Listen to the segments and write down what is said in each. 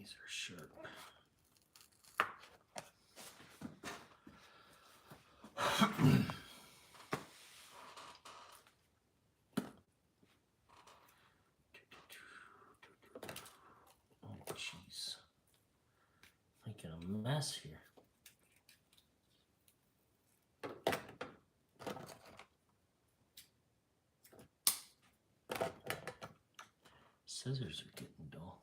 These are sharp. Oh, jeez. Making a mess here. Scissors are getting dull.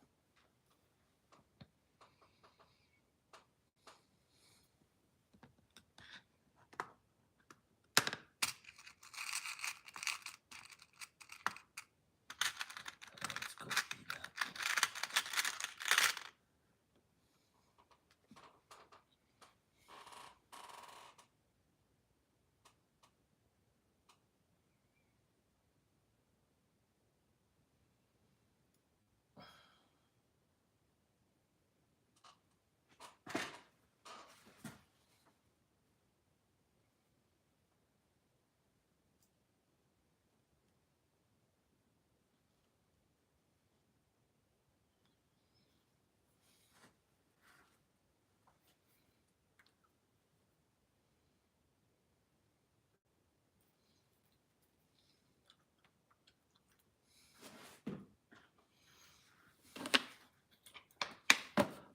Let's go do that.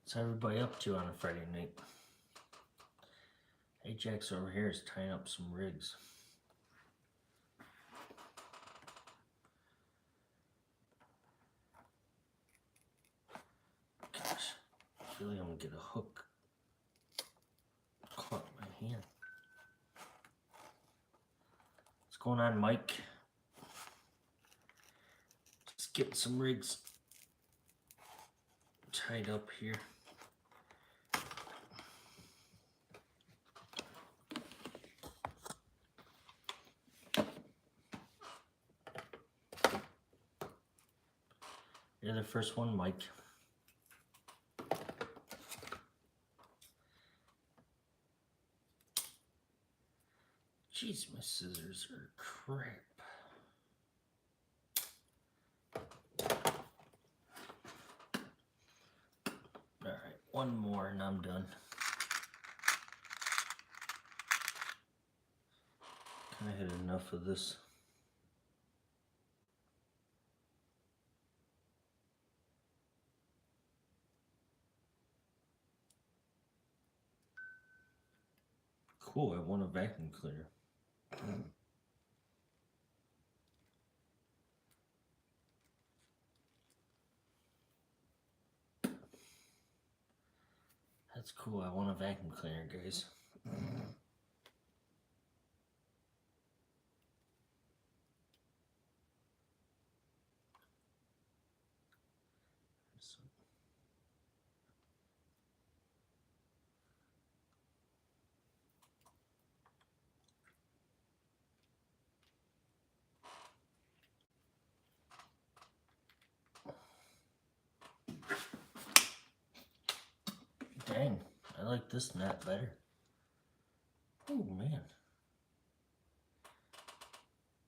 What's everybody up to on a Friday night? AGEX'S over here is tying up some rigs. Gosh, I feel like I'm gonna get a hook caught in my hand. What's going on, Mike? Just getting some rigs tied up here. You're the first one, Mike. Jeez, my scissors are crap. Alright, one more and I'm done. Kinda had enough of this. Cool, I won a vacuum cleaner. That's cool, I won a vacuum cleaner, guys. Dang, I like this knot better. Oh man.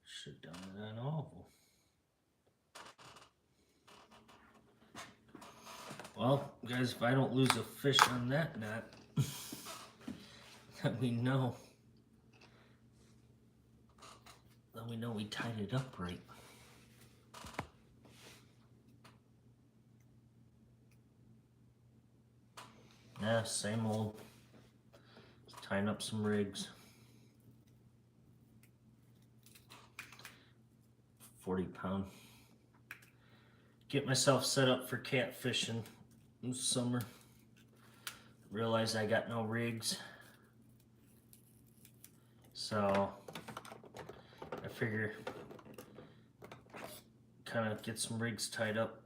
Should have done it on oval. Well, guys, if I don't lose a fish on that knot, then we know we tied it up right. Yeah, same old. Just tying up some rigs. 40-pound. Get myself set up for catfishing this summer. Realize I got no rigs. So I figure kind of get some rigs tied up.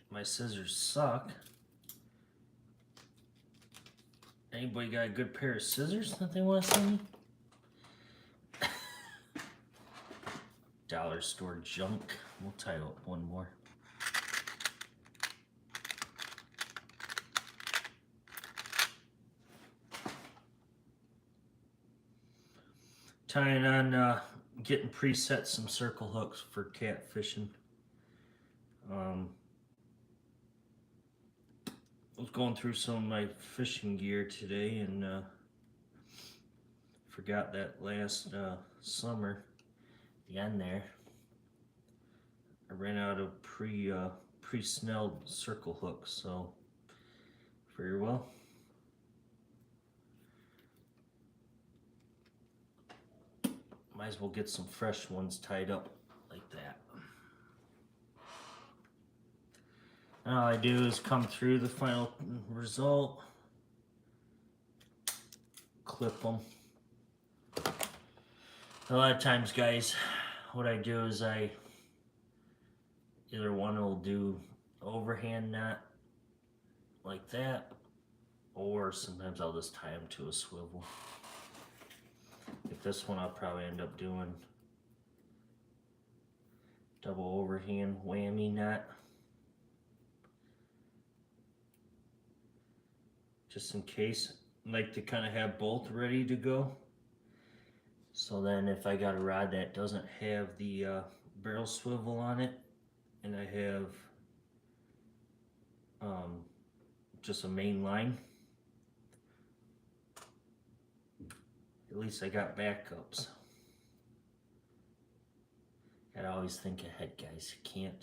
My scissors suck. Anybody got a good pair of scissors that they want to send me? Dollar store junk. We'll tie up one more. Tying on, getting preset some circle hooks for catfishing. was going through some of my fishing gear today and forgot that last summer, the end there, I ran out of pre-snelled circle hooks, so very well. Might as well get some fresh ones tied up like that. And all I do is come through the final result, clip them. A lot of times, guys, what I do is I either one will do overhand knot like that, or sometimes I'll just tie them to a swivel. Like this one, I'll probably end up doing double overhand whammy knot, just in case. I like to kind of have both ready to go. So then if I got a rod that doesn't have the barrel swivel on it, and I have just a main line, at least I got backups. Gotta always think ahead, guys. You can't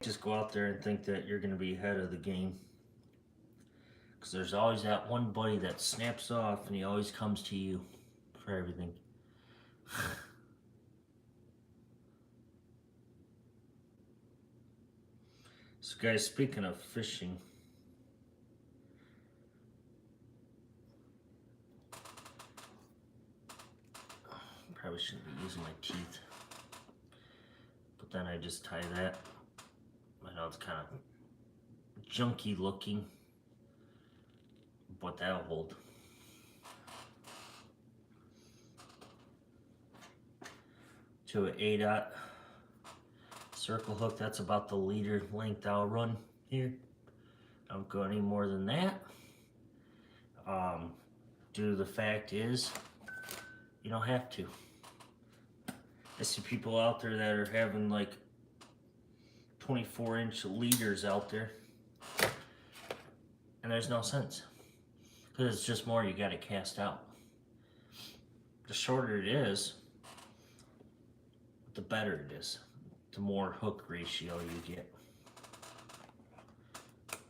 just go out there and think that you're gonna be ahead of the game. Because there's always that one buddy that snaps off and he always comes to you for everything. So guys, speaking of fishing, probably shouldn't be using my teeth, but then I just tie that. I know it's kind of junky looking, but that'll hold. To an 8/0 circle hook, that's about the leader length I'll run here. I don't go any more than that. Due to the fact is, you don't have to. I see people out there that are having like 24-inch leaders out there, and there's no sense, because it's just more you gotta cast out. The shorter it is, the better it is, the more hook ratio you get.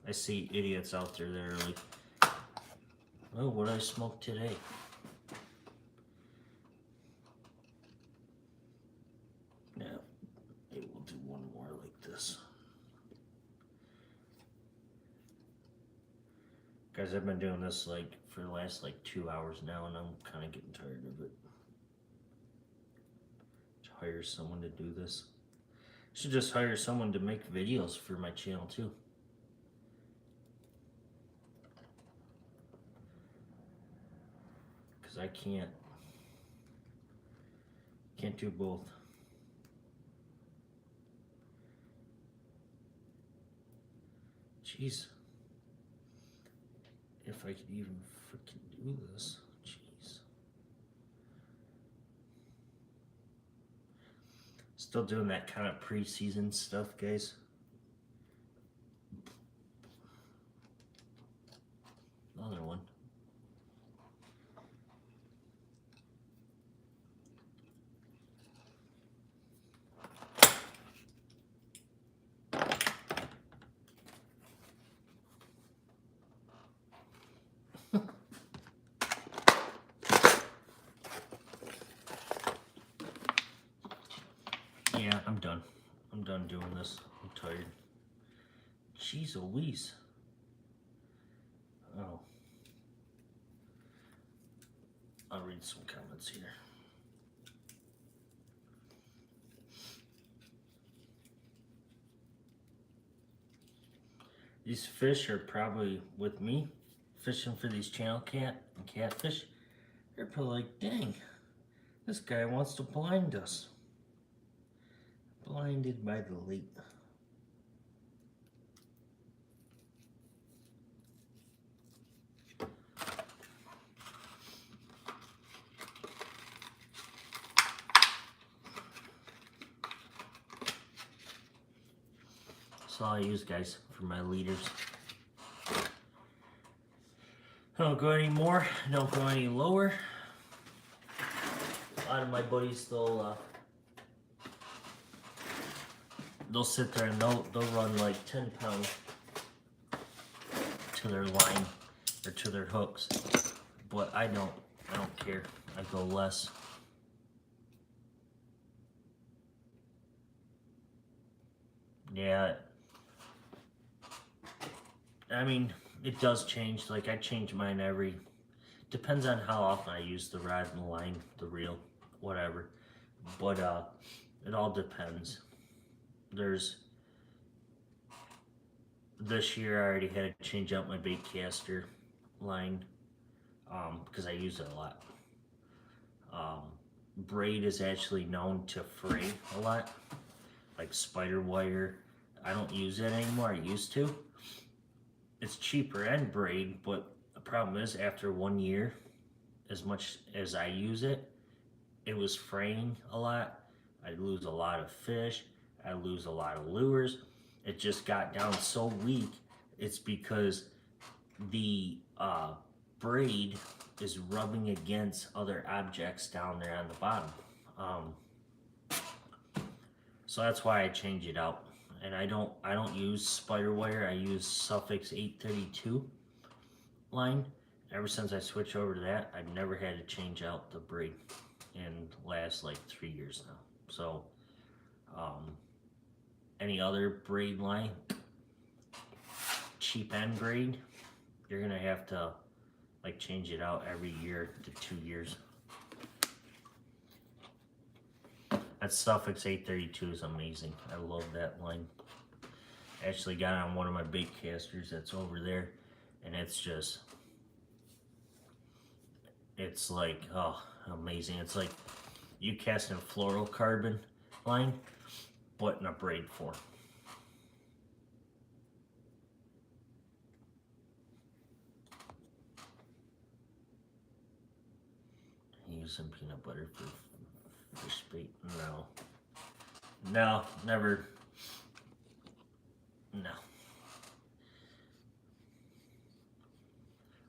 I see idiots out there that are like, oh, what did I smoke today? Now, maybe we'll do one more like this. Guys, I've been doing this like for the last like 2 hours now, and I'm kind of getting tired of it. Should hire someone to do this. Should just hire someone to make videos for my channel too. Because I can't do both. Jeez. If I could even freaking do this. Jeez. Still doing that kind of pre-season stuff, guys. Another one. Yeah, I'm done. I'm done doing this. I'm tired. Jeez Louise. Oh. I'll read some comments here. These fish are probably with me fishing for these channel cat and catfish. They're probably like, dang, this guy wants to blind us. Blinded by the light. That's all I use, guys, for my leaders. I don't go any more. I don't go any lower. A lot of my buddies, they'll sit there and they'll run like 10 pounds to their line or to their hooks, but I don't care. I go less. Yeah, I mean, it does change. Like, I change mine depends on how often I use the rod and the line, the reel, whatever. But it all depends. This year I already had to change out my bait caster line because I use it a lot. Braid is actually known to fray a lot, like spider wire. I don't use it anymore. I used to. It's cheaper and braid, but the problem is after 1 year, as much as I use it, it was fraying a lot. I lose a lot of fish. I lose a lot of lures. It just got down so weak. It's because the braid is rubbing against other objects down there on the bottom. So that's why I change it out. And I don't use spider wire. I use Suffix 832 line. Ever since I switched over to that, I've never had to change out the braid in the last like 3 years now. So any other braid line, cheap end braid, you're gonna have to like change it out every year to 2 years. That Suffix 832 is amazing. I love that line. I actually got on one of my bait casters that's over there, and it's like, oh, amazing. It's like you casting a fluorocarbon line, but in a braid form. Use some peanut butter for fish bait. No, never. No.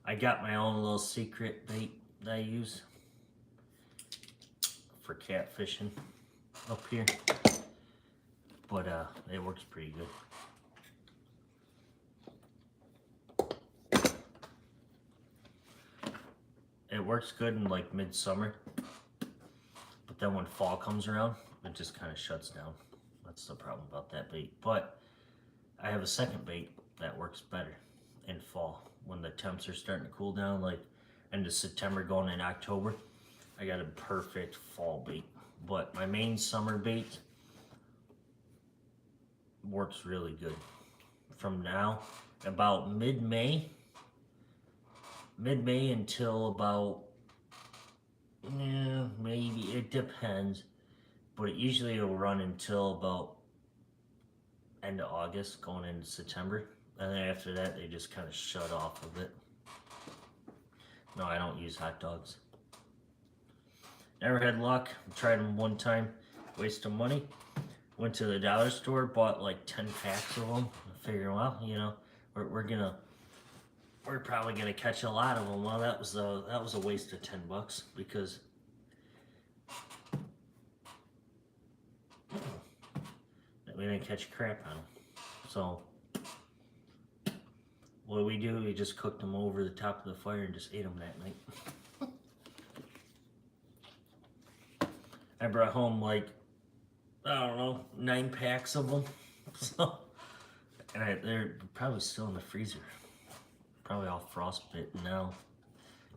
I got my own little secret bait that I use for catfishing up here, but it works pretty good. It works good in like midsummer, but then when fall comes around, it just kind of shuts down. That's the problem about that bait. But I have a second bait that works better in fall when the temps are starting to cool down, like end of September going in October. I got a perfect fall bait. But my main summer bait works really good. From now, about mid-May until about, maybe, it depends, but it usually will run until about end of August, going into September. And then after that, they just kind of shut off of it. No, I don't use hot dogs. Never had luck. Tried them one time, wasted money. Went to the dollar store, bought like 10 packs of them. I figured, well, you know, we're probably gonna catch a lot of them. Well, that was a waste of $10 because we didn't catch crap on them. So what do? We just cooked them over the top of the fire and just ate them that night. I brought home like, I don't know, 9 packs of them. So, and they're probably still in the freezer. Probably all frostbitten now.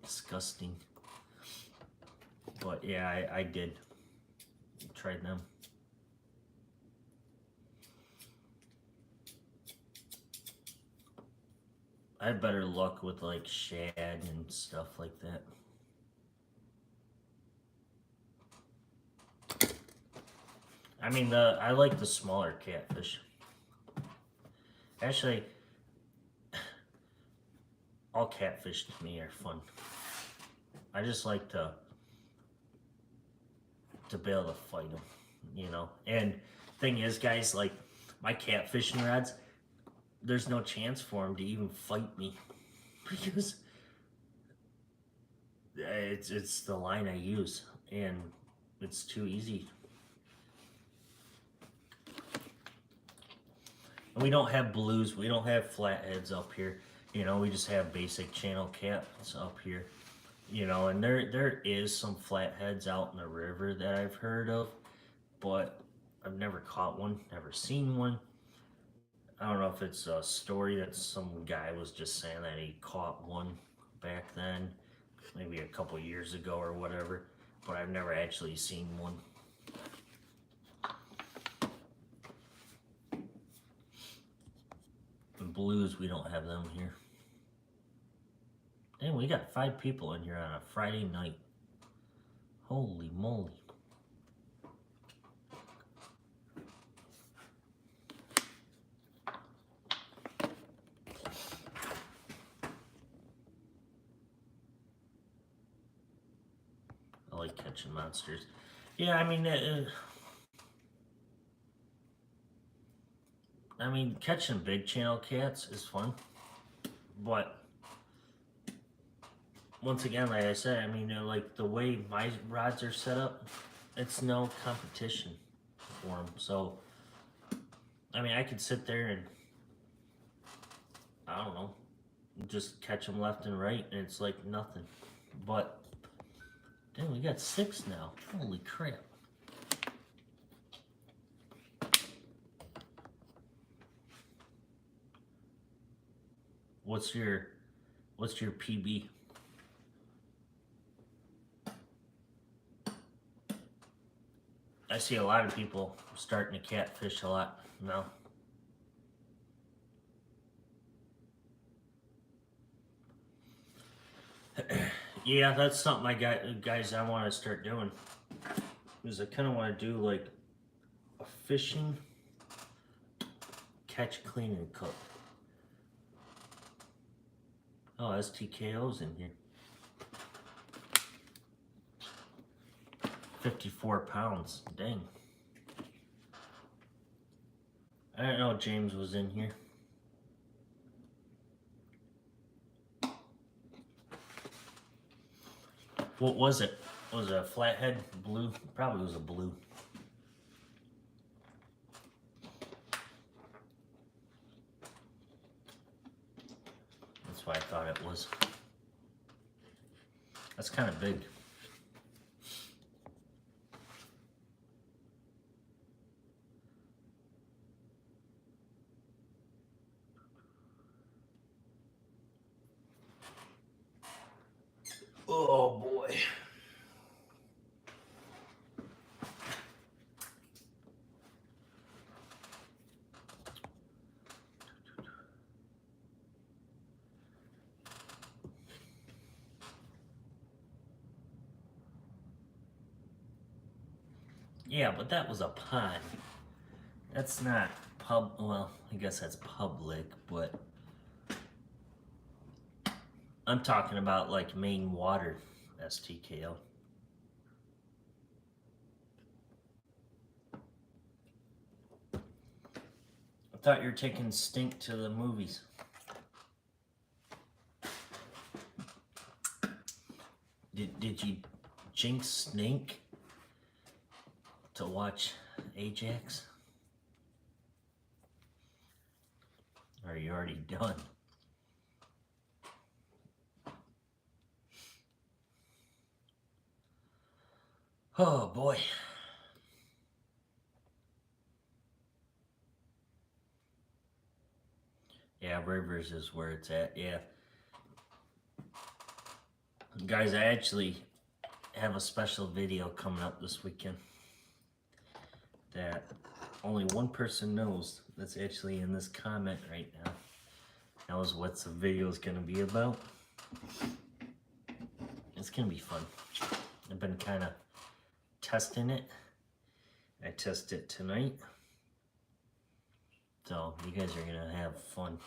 Disgusting. But yeah, I did. Tried them. I had better luck with like shad and stuff like that. I mean, I like the smaller catfish. Actually, all catfish to me are fun. I just like to be able to fight them, you know. And thing is, guys, like my catfishing rods, there's no chance for him to even fight me because it's the line I use, and it's too easy. And we don't have blues, we don't have flatheads up here. You know, we just have basic channel cats up here. You know, and there is some flatheads out in the river that I've heard of, but I've never caught one, never seen one. I don't know if it's a story that some guy was just saying that he caught one back then, maybe a couple years ago or whatever, but I've never actually seen one. And blues, we don't have them here. Damn, we got 5 people in here on a Friday night. Holy moly. I like catching monsters. Yeah, I mean, catching big channel cats is fun, but once again, like I said, I mean, like the way my rods are set up, it's no competition for them. So, I mean, I could sit there and, I don't know, just catch them left and right, and it's like nothing. But, damn, we got 6 now. Holy crap. What's your PB? I see a lot of people starting to catfish a lot now. Yeah, that's something guys, I want to start doing. Because I kind of want to do like a fishing, catch, clean, and cook. Oh, STKO's in here. 54 pounds. Dang. I didn't know James was in here. What was it? Was it a flathead? Blue? Probably was a blue. That's what I thought it was. That's kind of big. Oh boy. Yeah, but that was a pond. That's not well, I guess that's public, but I'm talking about like main water STKO. I thought you were taking Stink to the movies. Did you jinx Snake to watch AGEX'S? Or are you already done? Oh boy. Yeah, Rivers is where it's at, yeah. Guys, I actually have a special video coming up this weekend that only one person knows that's actually in this comment right now. Knows what the video is going to be about. It's going to be fun. I've been kind of testing it. I test it tonight. So you guys are going to have fun.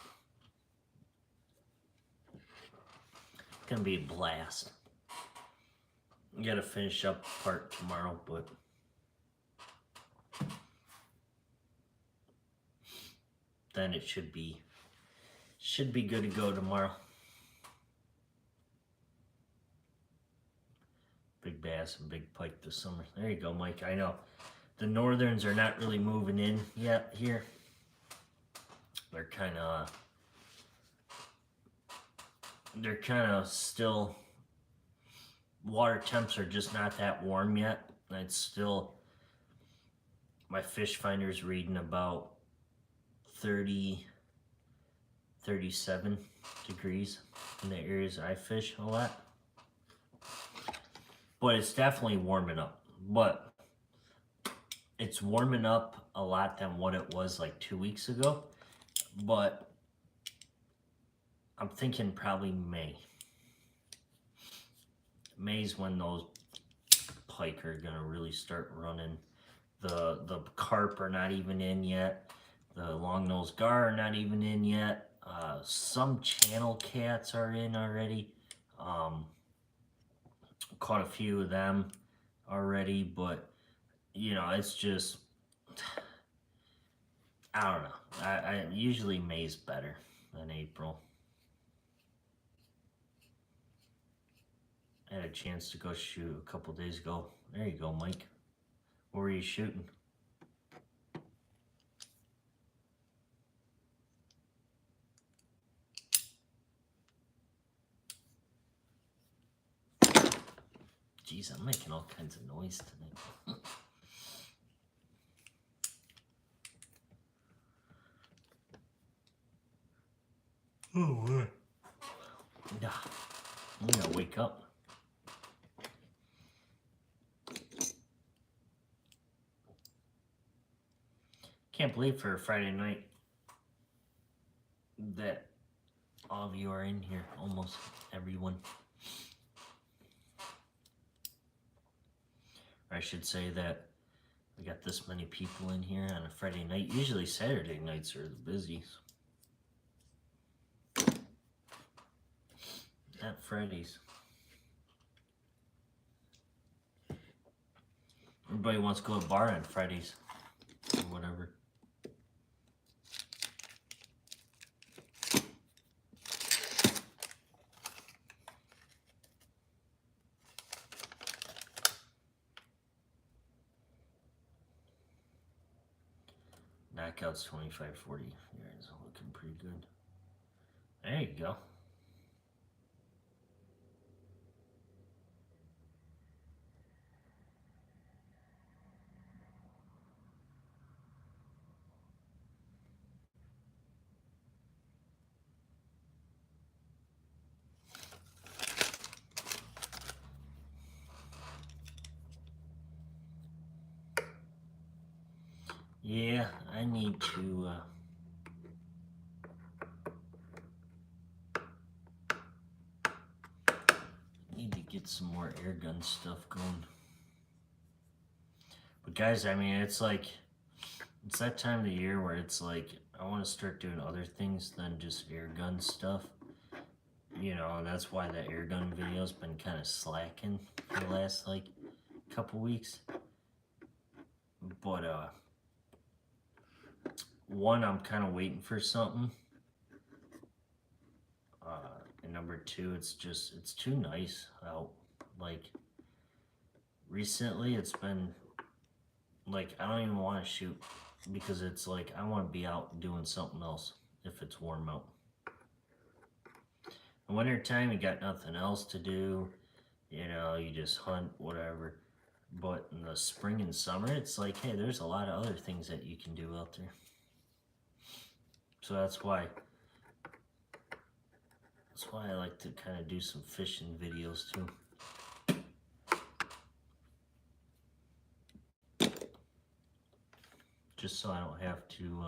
It's going to be a blast. I got to finish up part tomorrow, but then it should be Should be good to go tomorrow. Big bass and big pike this summer. There you go, Mike. I know the northerns are not really moving in yet here. They're kind of still, water temps are just not that warm yet. It's still, my fish finder's reading about 30, 37 degrees in the areas I fish a lot. But it's definitely warming up. But it's warming up a lot than what it was like 2 weeks ago. But I'm thinking probably May. May's when those pike are gonna really start running. The carp are not even in yet. The long-nosed gar are not even in yet. Some channel cats are in already. Caught a few of them already, but you know, it's just, I don't know. I usually May's better than April. I had a chance to go shoot a couple days ago. There you go, Mike. What were you shooting? Jeez, I'm making all kinds of noise tonight. Oh, what? Nah, I'm gonna wake up. Can't believe for a Friday night that all of you are in here, almost everyone. Or I should say that we got this many people in here on a Friday night. Usually Saturday nights are the busiest. Not Fridays. Everybody wants to go to a bar on Fridays or whatever. Knockouts 25-40 yards, looking pretty good. There you go. Yeah, I need to get some more air gun stuff going. But guys, I mean, it's like, it's that time of the year where it's like, I want to start doing other things than just air gun stuff. You know, and that's why the air gun video's been kind of slacking for the last like couple weeks. But one, I'm kind of waiting for something. And number two, it's too nice out. Like, recently it's been like, I don't even want to shoot because it's like, I want to be out doing something else if it's warm out. In winter time, you got nothing else to do. You know, you just hunt, whatever. But in the spring and summer, it's like, hey, there's a lot of other things that you can do out there. So that's why I like to kind of do some fishing videos too. Just so I don't have to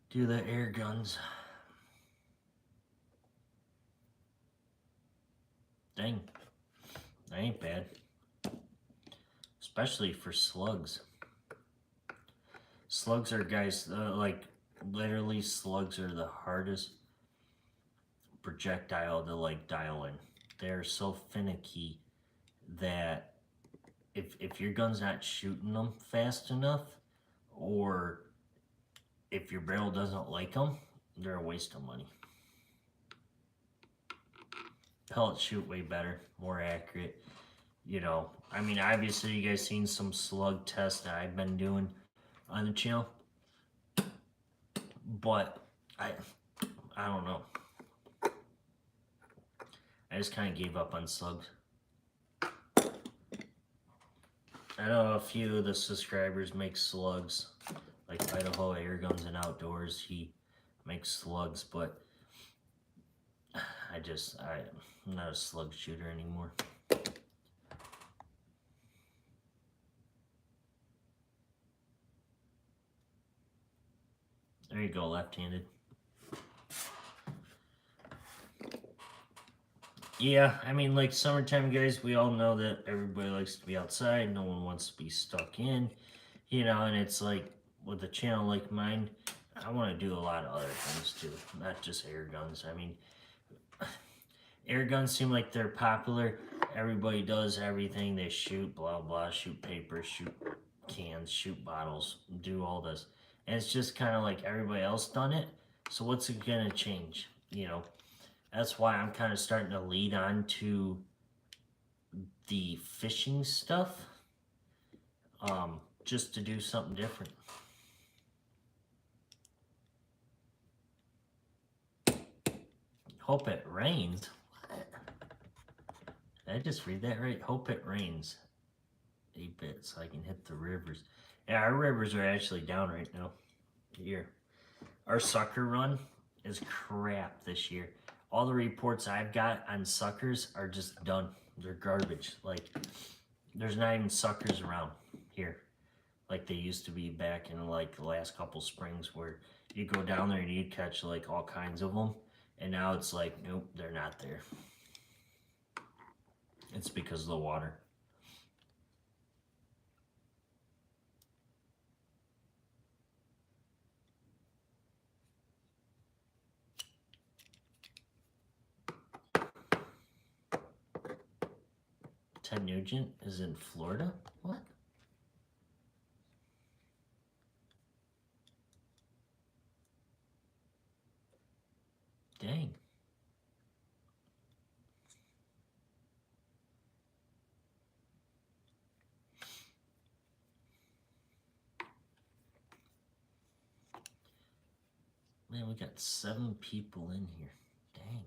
do the air guns. Dang, that ain't bad. Especially for slugs. Slugs are, guys, like, literally slugs are the hardest projectile to like dial in. They're so finicky that if your gun's not shooting them fast enough, or if your barrel doesn't like them, they're a waste of money. Pellets shoot way better, more accurate. You know, I mean, obviously you guys seen some slug tests that I've been doing on the channel, but I don't know. I just kind of gave up on slugs. I know a few of the subscribers make slugs, like Idaho Air Guns and Outdoors. He makes slugs, but I'm not a slug shooter anymore. There you go, left-handed. Yeah, I mean, like summertime, guys, we all know that everybody likes to be outside. No one wants to be stuck in, you know, and it's like with a channel like mine, I want to do a lot of other things too, not just air guns. I mean, air guns seem like they're popular. Everybody does everything. They shoot, blah, blah, shoot paper, shoot cans, shoot bottles, do all this. And it's just kind of like everybody else done it. So what's it going to change, you know? That's why I'm kind of starting to lead on to the fishing stuff, just to do something different. Hope it rains. What? Did I just read that right? Hope it rains 8-bit so I can hit the rivers. Yeah, our rivers are actually down right now. Here, our sucker run is crap this year. All the reports I've got on suckers are just done. They're garbage. Like, there's not even suckers around here like they used to be back in like the last couple springs, where you go down there and you catch like all kinds of them. And now it's like, nope, they're not there. It's because of the water. Ted Nugent is in Florida? What? Dang. Man, we got 7 people in here. Dang.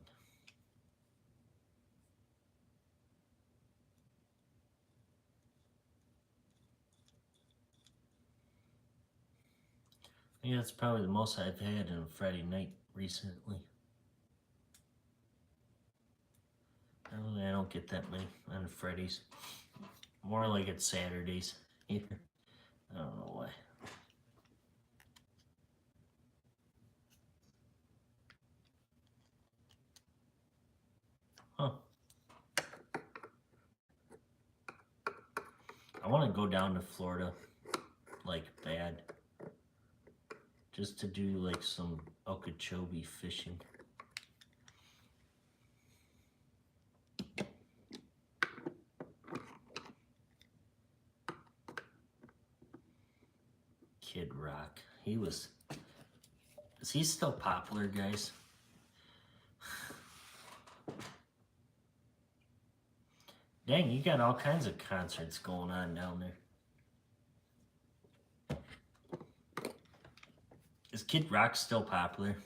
I think that's probably the most I've had on a Friday night recently. I don't get that many on Fridays. More like it's Saturdays here. I don't know why. Huh. I want to go down to Florida, like bad, just to do like some Okeechobee fishing. Kid Rock. Is he still popular, guys? Dang, you got all kinds of concerts going on down there. Is Kid Rock still popular?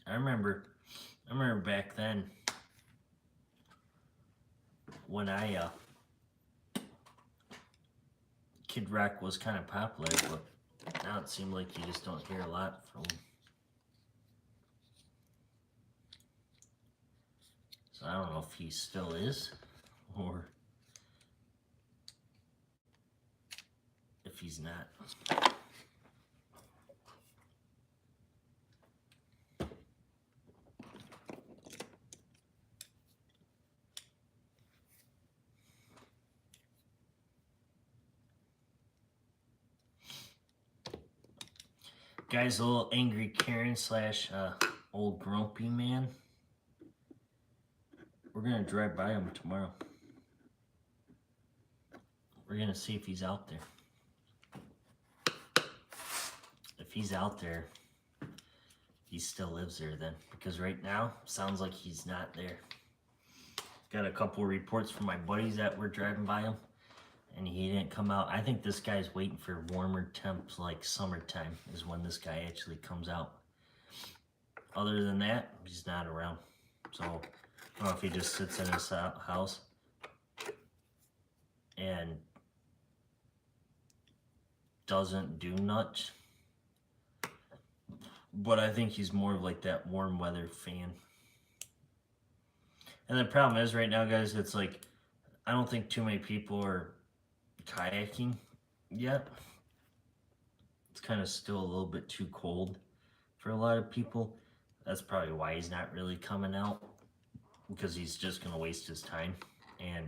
I remember back then when Kid Rock was kind of popular, but now it seems like you just don't hear a lot from him. So I don't know if he still is, or if he's not. Guys, a little angry Karen slash old grumpy man. We're gonna drive by him tomorrow. We're gonna see if he's out there. he's out there, he still lives there then. Because right now, sounds like he's not there. Got a couple reports from my buddies that were driving by him, and he didn't come out. I think this guy's waiting for warmer temps like summertime is when this guy actually comes out. Other than that, he's not around. So, I don't know if he just sits in his house and doesn't do much. But I think he's more of like that warm weather fan. And the problem is right now, guys, it's like, I don't think too many people are kayaking yet. It's kind of still a little bit too cold for a lot of people. That's probably why he's not really coming out, because he's just going to waste his time and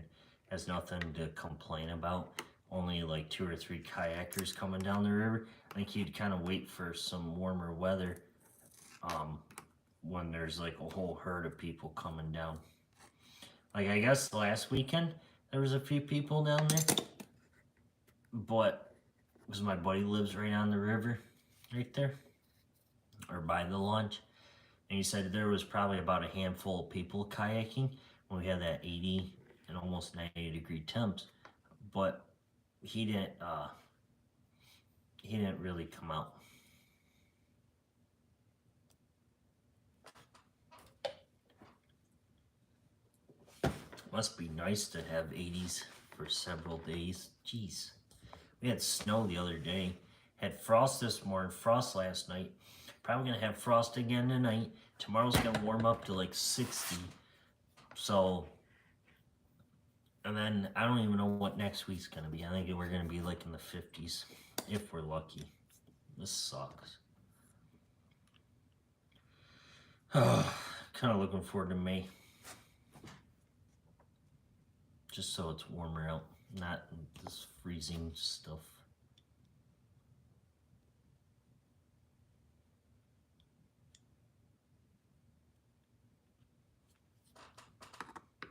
has nothing to complain about. Only like 2 or 3 kayakers coming down the river. I think he'd kind of wait for some warmer weather when there's like a whole herd of people coming down. Like, I guess last weekend there was a few people down there, but because my buddy lives right on the river right there, or by the launch, and he said there was probably about a handful of people kayaking when we had that 80 and almost 90 degree temps, but he didn't really come out. Must be nice to have 80s for several days. Jeez. We had snow the other day. Had frost this morning, frost last night. Probably gonna have frost again tonight. Tomorrow's gonna warm up to like 60. So, and then I don't even know what next week's gonna be. I think we're gonna be like in the 50s, if we're lucky. This sucks. Kind of looking forward to May. Just so it's warmer out, not this freezing stuff.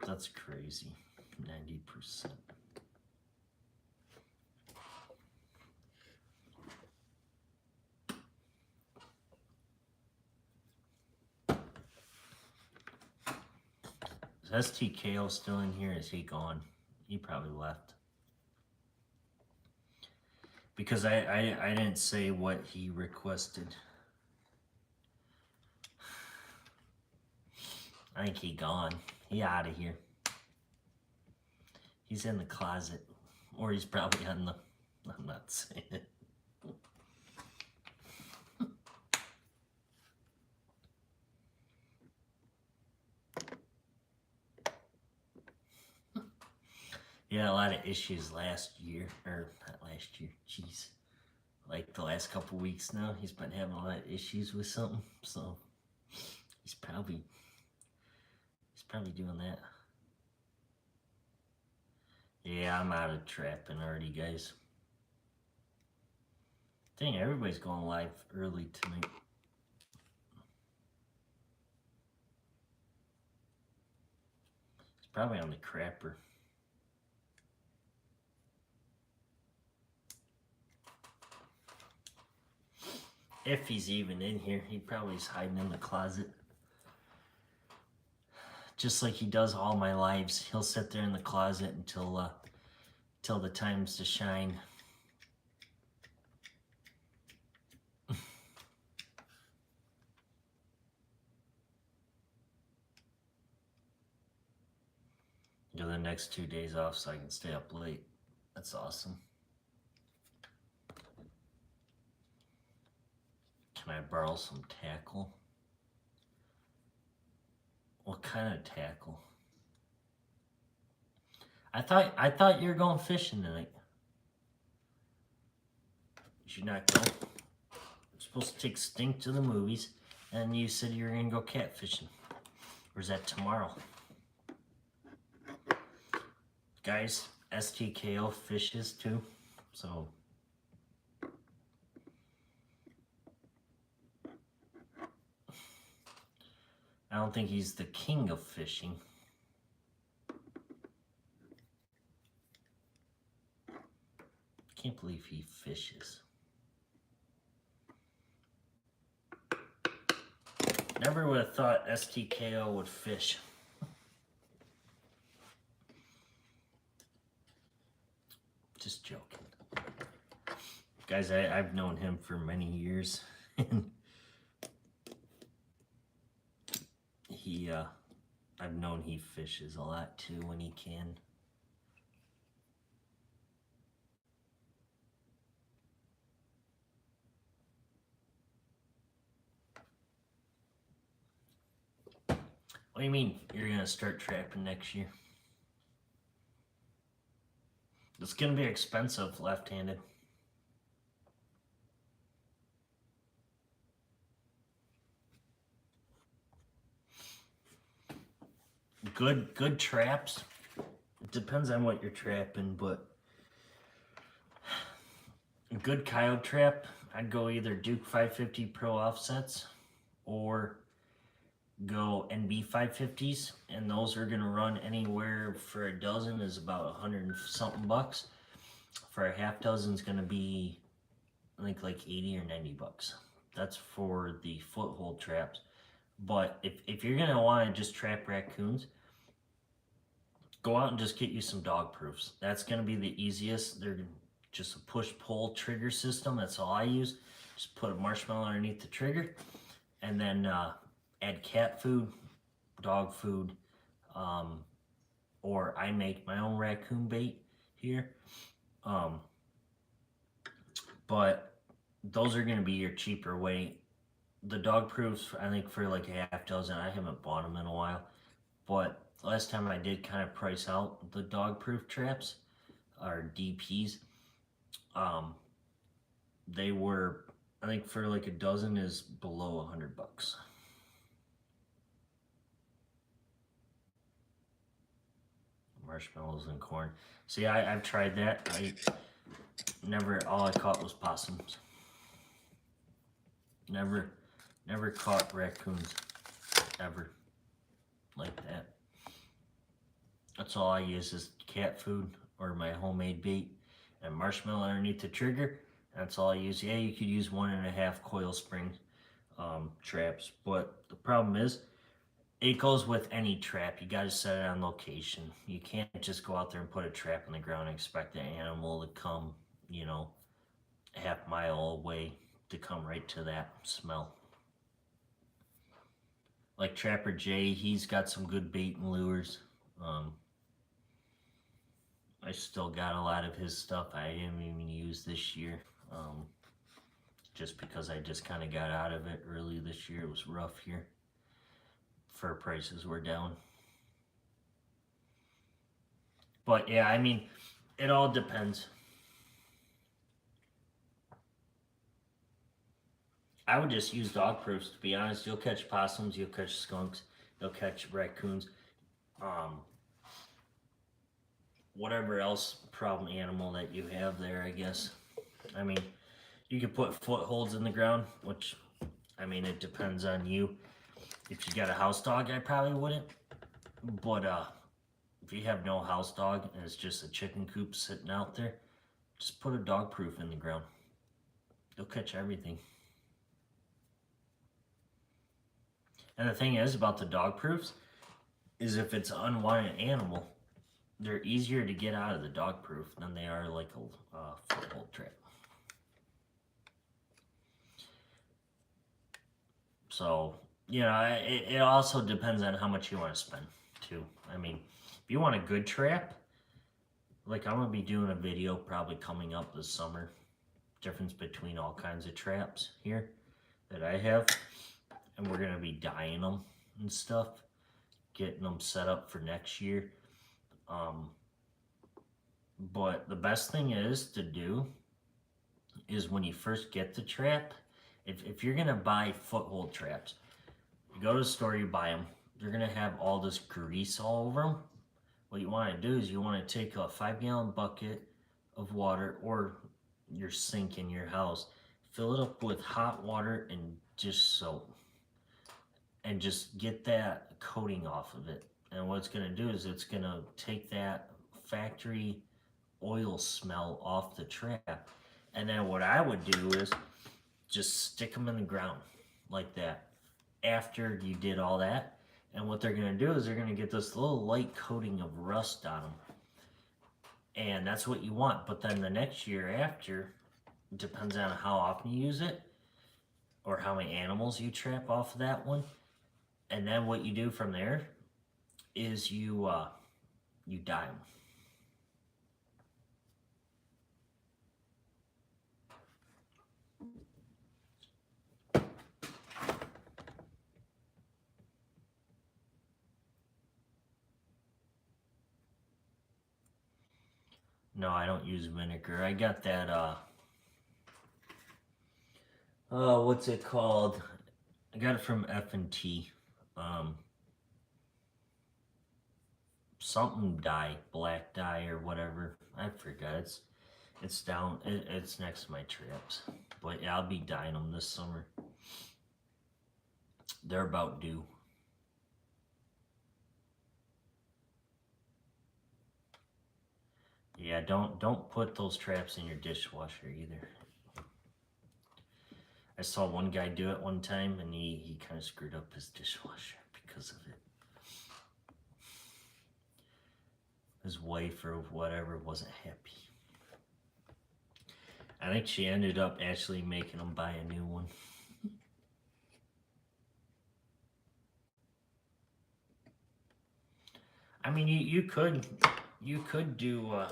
That's crazy, 90%. Is STKO still in here? Is he gone? He probably left. Because I didn't say what he requested. I think he gone. He out of here. He's in the closet. Or he's probably on the... I'm not saying it. Yeah, a lot of issues last year, or not last year, jeez. Like the last couple weeks now, he's been having a lot of issues with something, so he's probably doing that. Yeah, I'm out of trapping already, guys. Dang, everybody's going live early tonight. It's probably on the crapper. If he's even in here, he probably is hiding in the closet. Just like he does all my lives. He'll sit there in the closet until the time's to shine. Get the next 2 days off so I can stay up late. That's awesome. Can I borrow some tackle? What kind of tackle? I thought you were going fishing tonight. Did you not go? You're supposed to take Stink to the movies, and you said you were gonna go catfishing. Or is that tomorrow? Guys, STKO fishes too, so I don't think he's the king of fishing. Can't believe he fishes. Never would have thought STKO would fish. Just joking. Guys, I've known him for many years. And I've known he fishes a lot too when he can. What do you mean you're gonna start trapping next year? It's gonna be expensive left-handed. Good traps. It depends on what you're trapping, but a good coyote trap, I'd go either Duke 550 Pro offsets or go NB 550s, and those are gonna run anywhere for a dozen is about 100 and something bucks. For a half dozen is gonna be I think like 80 or 90 bucks. That's for the foothold traps. But if you're gonna want to just trap raccoons, go out and just get you some dog proofs. That's gonna be the easiest. They're just a push-pull trigger system. That's all I use. Just put a marshmallow underneath the trigger, and then add cat food, dog food, or I make my own raccoon bait here. But those are going to be your cheaper way. The dog proofs, I think for like a half dozen, I haven't bought them in a while. But last time I did kind of price out the dog proof traps, or DPs, they were, I think for like a dozen is below 100 bucks. Marshmallows and corn. See, I've tried that. All I caught was possums. Never caught raccoons, ever, like that. That's all I use is cat food or my homemade bait and marshmallow underneath the trigger. That's all I use. Yeah, you could use 1.5 coil spring traps, but the problem is, it goes with any trap. You gotta set it on location. You can't just go out there and put a trap in the ground and expect the animal to come, a half mile away to come right to that smell. Like Trapper Jay, he's got some good bait and lures. I still got a lot of his stuff I didn't even use this year. Just because I just kind of got out of it early this year. It was rough here. Fur prices were down. But yeah, I mean, it all depends. I would just use dog proofs, to be honest. You'll catch possums, you'll catch skunks, you'll catch raccoons, whatever else problem animal that you have there, I guess. I mean, you could put footholds in the ground, which, I mean, it depends on you. If you got a house dog, I probably wouldn't. But if you have no house dog and it's just a chicken coop sitting out there, just put a dog proof in the ground. You'll catch everything. And the thing is about the dog proofs is if it's an unwanted animal, they're easier to get out of the dog proof than they are like a foothold trap. So, it also depends on how much you want to spend too. I mean, if you want a good trap, like I'm going to be doing a video probably coming up this summer, difference between all kinds of traps here that I have. And we're going to be dyeing them and stuff, getting them set up for next year. But the best thing is to do is when you first get the trap, if you're going to buy foothold traps, you go to the store, you buy them. They're going to have all this grease all over them. What you want to do is you want to take a 5-gallon bucket of water or your sink in your house, fill it up with hot water and just soap. And just get that coating off of it. And what it's going to do is it's going to take that factory oil smell off the trap. And then what I would do is just stick them in the ground like that. after you did all that. And what they're going to do is they're going to get this little light coating of rust on them. And that's what you want. But then the next year after, depends on how often you use it or how many animals you trap off of that one. And then what you do from there is you dye them. No, I don't use vinegar. I got that, what's it called? I got it from F&T. Something dye, black dye or whatever. I forgot. It's down, it's next to my traps. But yeah, I'll be dyeing them this summer. They're about due. Yeah, don't put those traps in your dishwasher either. I saw one guy do it one time and he kind of screwed up his dishwasher because of it. His wife or whatever wasn't happy. I think she ended up actually making him buy a new one. I mean, you could do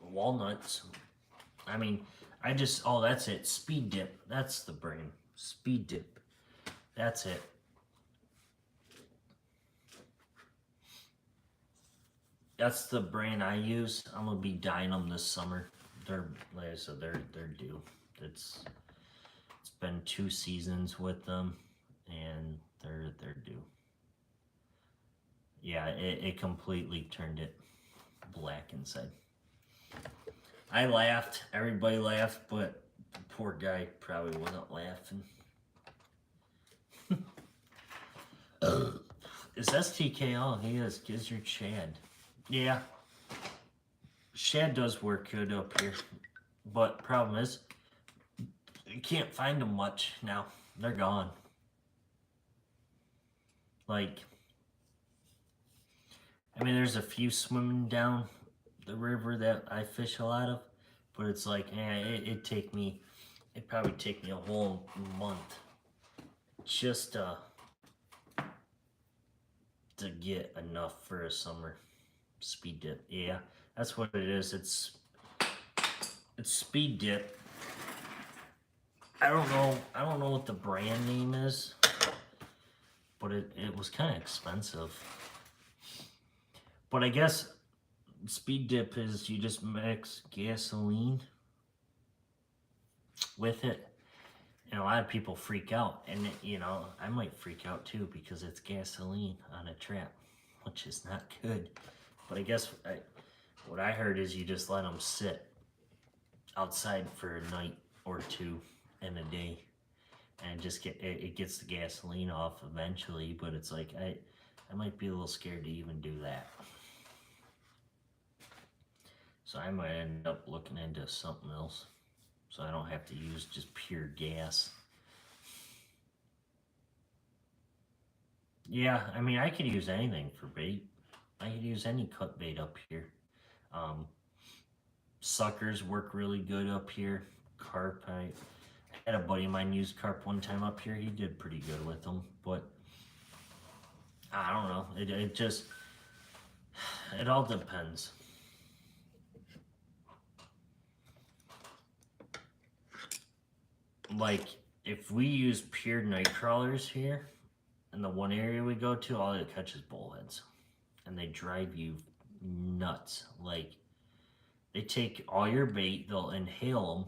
walnuts. I mean, oh, that's it. Speed Dip. That's the brand. Speed Dip. That's it. That's the brand I use. I'm gonna be dyeing them this summer. They're, like I said, they're due. It's been 2 seasons with them, and they're due. Yeah, it completely turned it black inside. I laughed. Everybody laughed, but the poor guy probably wasn't laughing. Is STKL? He is Gizzard Shad. Yeah. Shad does work good up here. But problem is, you can't find them much now. They're gone. Like, I mean, there's a few swimming down the river that I fish a lot of, but it's like, it'd probably take me a whole month just to get enough for a summer. Speed Dip. Yeah, that's what it is. It's Speed Dip. I don't know what the brand name is, but it was kind of expensive. But I guess Speed Dip is you just mix gasoline with it, and a lot of people freak out, and I might freak out too because it's gasoline on a trap, which is not good. But I guess what I heard is you just let them sit outside for a night or 2 in a day, and just it gets the gasoline off eventually. But it's like I might be a little scared to even do that. So I might end up looking into something else, so I don't have to use just pure gas. Yeah, I mean, I could use anything for bait. I could use any cut bait up here. Suckers work really good up here. Carp, I had a buddy of mine use carp one time up here. He did pretty good with them, but I don't know. It all depends. Like, if we use pure night crawlers here, in the one area we go to, all it catches bullheads. And they drive you nuts. Like, they take all your bait, they'll inhale them,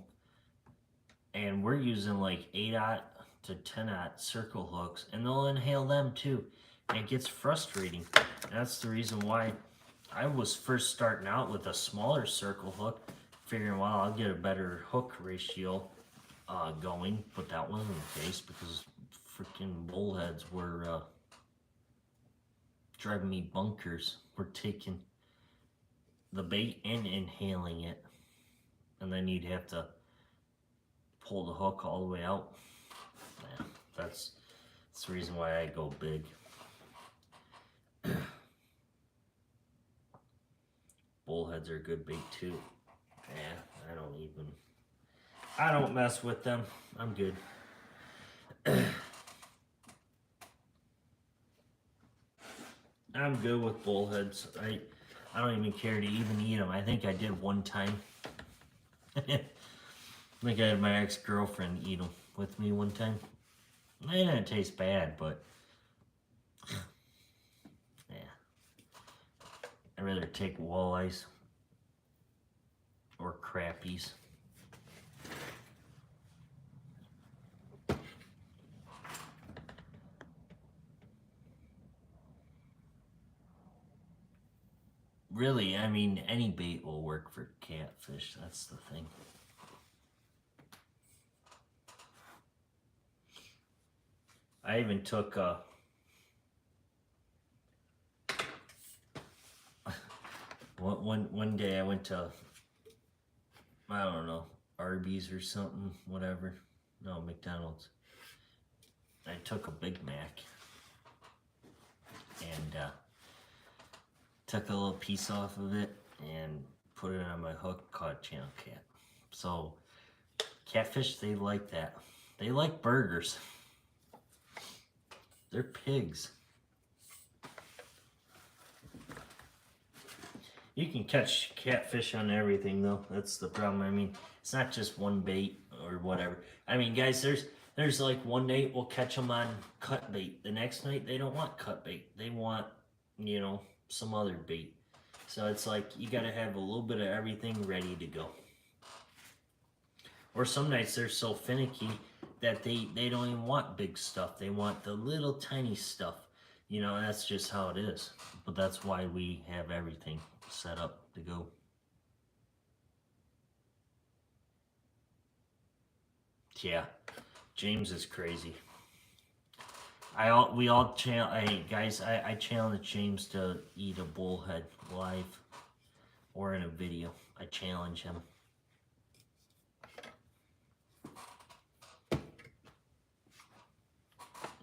and we're using like 8/0 to 10/0 circle hooks, and they'll inhale them too. And it gets frustrating. And that's the reason why I was first starting out with a smaller circle hook, figuring, well, I'll get a better hook ratio going, but that wasn't the case because freaking bullheads were driving me bunkers. We're taking the bait and inhaling it, and then you'd have to pull the hook all the way out. Yeah, that's That's the reason why I go big. Bullheads are a good bait too. Yeah, I don't mess with them. I'm good. I'm good with bullheads. I don't even care to even eat them. I think I did one time. I think I had my ex-girlfriend eat them with me one time. They didn't taste bad, but yeah. I'd rather take walleyes or crappies. Really, I mean, any bait will work for catfish. That's the thing. I even took one day I went to, I don't know, Arby's or something, whatever. No, McDonald's. I took a Big Mac and took a little piece off of it and put it on my hook, caught channel cat. So catfish, they like that. They like burgers. They're pigs. You can catch catfish on everything though. That's the problem. I mean, it's not just one bait or whatever. I mean, guys, there's like one night we'll catch them on cut bait. The next night they don't want cut bait. They want, you know, some other bait. So it's like you gotta have a little bit of everything ready to go. Or some nights they're so finicky that they don't even want big stuff. They want the little tiny stuff. You know, that's just how it is. But that's why we have everything set up to go. Yeah, James is crazy. Hey guys, I challenge James to eat a bullhead live or in a video. I challenge him.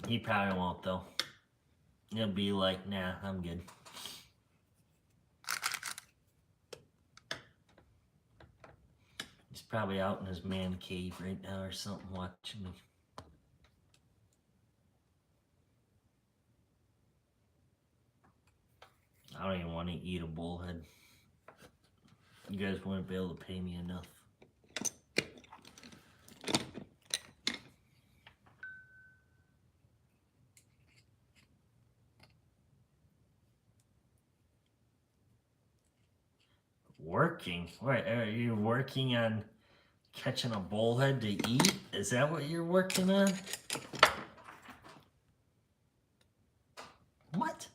He probably won't though. He'll be like, nah, I'm good. He's probably out in his man cave right now or something watching me. I don't even want to eat a bullhead. You guys wouldn't be able to pay me enough. Working? What, are you working on catching a bullhead to eat? Is that what you're working on? What?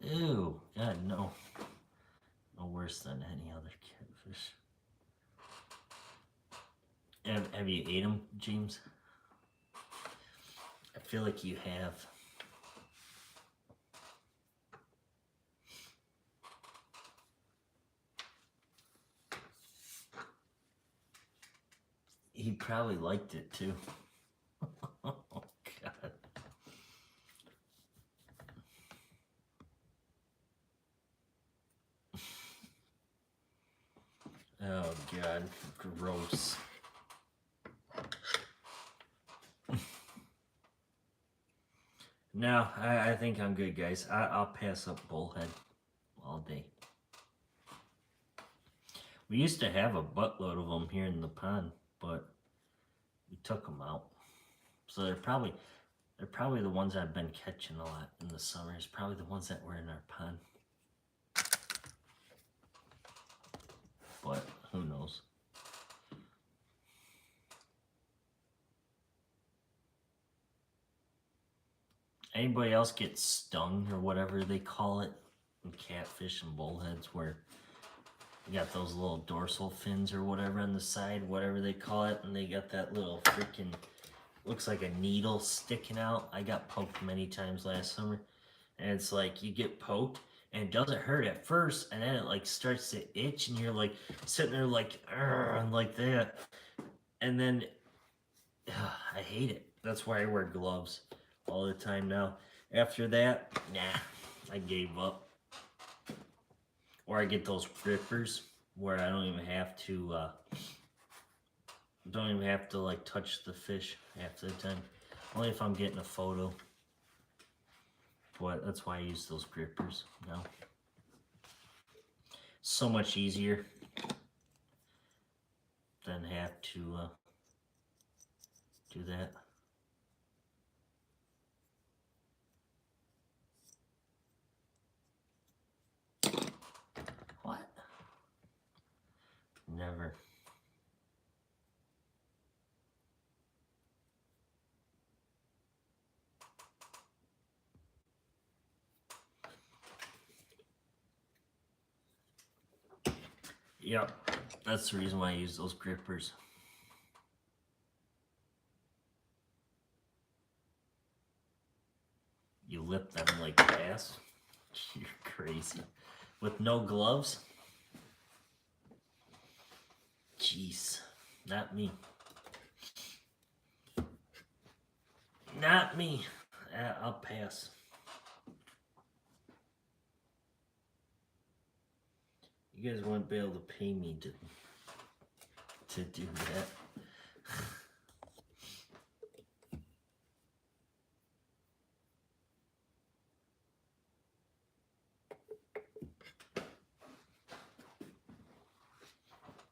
Ew, God, no. No worse than any other catfish. Have you ate them, James? I feel like you have. He probably liked it too. Oh, God. Oh, God. Gross. No, I think I'm good, guys. I'll pass up bullhead all day. We used to have a buttload of them here in the pond, but we took them out. So they're probably the ones I've been catching a lot in the summer. It's probably the ones that were in our pond. But who knows? Anybody else get stung or whatever they call it in catfish and bullheads, where you got those little dorsal fins or whatever on the side, whatever they call it, and they got that little freaking, looks like a needle sticking out. I got poked many times last summer, and it's like you get poked and it doesn't hurt at first, and then it like starts to itch, and you're like sitting there like like that, and then I hate it. That's why I wear gloves all the time now. After that, nah, I gave up. Or I get those grippers where I don't even have to like touch the fish half the time. Only if I'm getting a photo. But that's why I use those grippers now. So much easier than have to do that. What? Never. Yep, that's the reason why I use those grippers. You lip them like bass? You're crazy. With no gloves? Jeez, not me. Not me. I'll pass. You guys wouldn't be able to pay me to do that.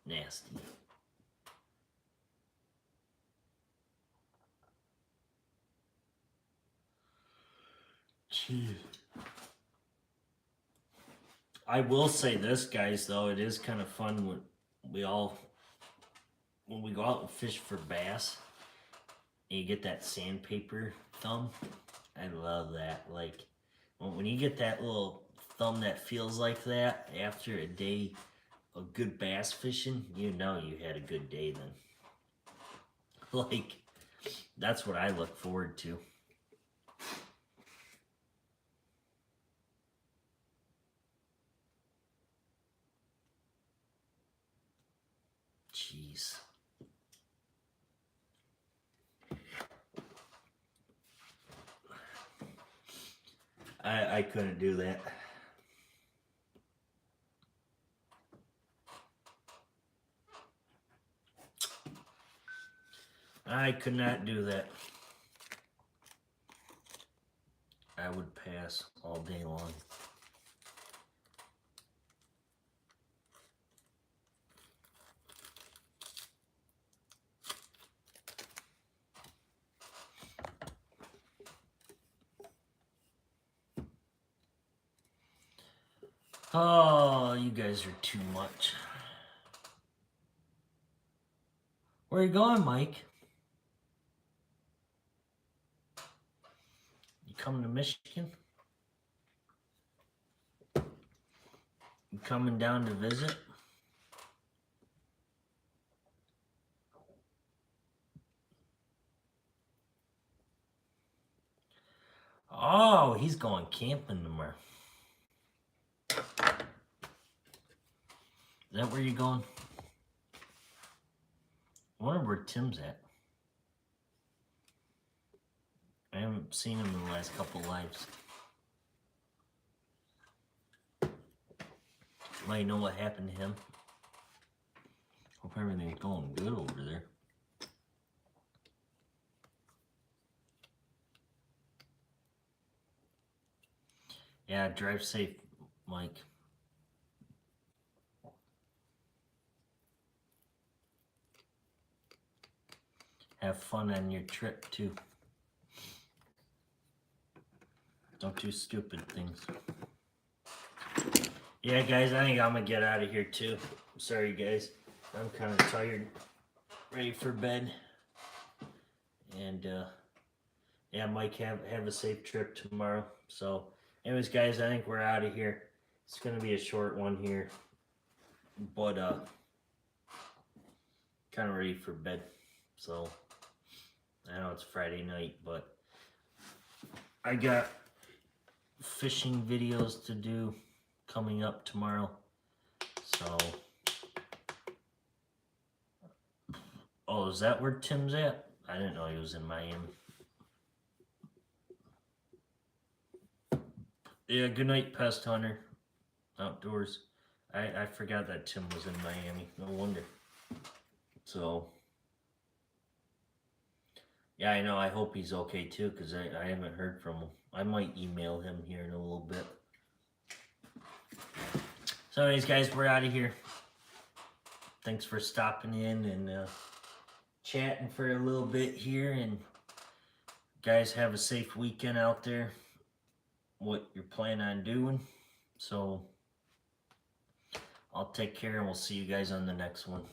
Nasty. Jeez. I will say this, guys, though, it is kind of fun when we go out and fish for bass and you get that sandpaper thumb. I love that. Like, when you get that little thumb that feels like that after a day of good bass fishing, you know you had a good day then. Like, that's what I look forward to. Jeez. I couldn't do that. I could not do that. I would pass all day long. Oh, you guys are too much. Where are you going, Mike? You coming to Michigan? You coming down to visit? Oh, he's going camping tomorrow. Is that where you're going? I wonder where Tim's at. I haven't seen him in the last couple lives. Might know what happened to him. Hope everything's going good over there. Yeah, drive safe, Mike. Have fun on your trip, too. Don't do stupid things. Yeah, guys, I think I'm gonna get out of here, too. I'm sorry, guys. I'm kind of tired. Ready for bed. And, yeah, Mike, have a safe trip tomorrow. So, anyways, guys, I think we're out of here. It's gonna be a short one here. But, kind of ready for bed. So, I know it's Friday night, but I got fishing videos to do coming up tomorrow. So, oh, is that where Tim's at? I didn't know he was in Miami. Yeah, good night, Pest Hunter. Outdoors. I forgot that Tim was in Miami. No wonder. So, yeah, I know. I hope he's okay too, because I haven't heard from him. I might email him here in a little bit. So anyways, guys, we're out of here. Thanks for stopping in and chatting for a little bit here. And guys, have a safe weekend out there. What you're planning on doing. So I'll take care and we'll see you guys on the next one.